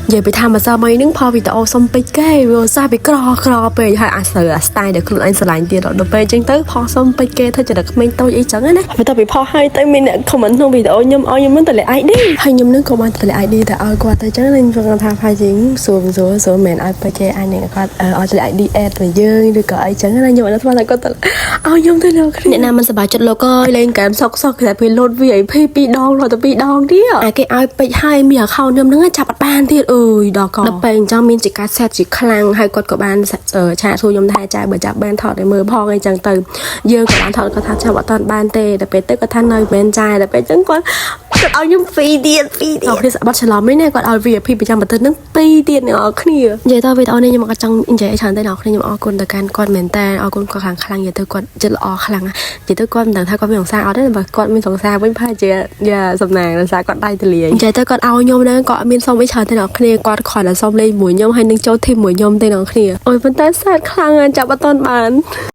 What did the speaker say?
giờ bị tham mà sao mấy nước pho vì tao xong bị kê rồi sao bị cro về hai à sợ style đểខ្លួនanhឆ្លាញ់ទៀតដល់ពេលចឹងទៅផុសសុំពេចគេធ្វើជាក្មេងតូចអីចឹងណាពេលទៅពីផុសហើយទៅមានអ្នក comment ក្នុងវីដេអូខ្ញុំឲ្យខ្ញុំនឹងតម្លាក់ ID ហើយខ្ញុំនឹងក៏បានតម្លាក់ ID ទៅឲ្យគាត់ទៅចឹងខ្ញុំគាត់ថាផាជាងសួរមែនឲ្យពេចគេអាចនឹងគាត់ឲ្យតម្លាក់ ID add ទៅយើងឬក៏អីចឹងណាខ្ញុំអត់ស្មានថាគាត់ទៅឲ្យខ្ញុំទៅលោកអ្នកណាមិនសប្បាយចិត្តលោកអើយលេងហ្គេមសុកតែពេល load VIP 2 ដងរត់ទៅ2 ដងទៀតអាគេឲ្យពេចហើយមាន account ខ្ញុំនឹងចាប់អត់បានទៀតអើយដល់កដល់ពេលអញ្ចឹងមានជាការ set ជាខ្លាំងហើយគាត់ក៏បានឆាតសួរខ្ញុំថាចាបើចាប់បានថតឲ្យមើលផងអីចឹងទៅយើងក៏បានថតគាត់ថាចាប់អត់បានទេតែពេលទៅគាត់ថានៅមែនចាតែពេលអញ្ចឹងគាត់ឲ្យខ្ញុំ2ទៀតអូខេបាត់ច្រឡំនេះណាគាត់ឲ្យ VIP ប្រចាំបន្ទិននឹង2ទៀតអ្នកនរគ្នានិយាយទៅវីដេអូនេះខ្ញុំក៏ចង់និយាយច្រើនទៅអ្នកនរគ្នាខ្ញុំអរគុណទៅកាន់គាត់មែនតើអរគុណគាត់ខ្លាំងនិយាយទៅគាត់ចិត្តល្អខ្លាំងនិយាយទៅគាត់មិនដឹងថាគាត់មានសង្សារអត់ទេបើគាត់មានសង្សារវិញប្រហែលជាសំណាងដោយសារគាត់ដៃទលាយនិយាយទៅគាត់ឲ្យខ្ញុំហ្នឹងគាត់អត់មានសុំអីច្រើនទេអ្នកនរគ្នាគាត់គ្រាន់តែសុំលេងមួយខ្ញុំហើយនឹងចូលធីមមួយខ្ញុំទេអ្នកនរគ្នាអូយប៉ុន្តែសែតខ្លាំងចាប់អត់ទាន់បាន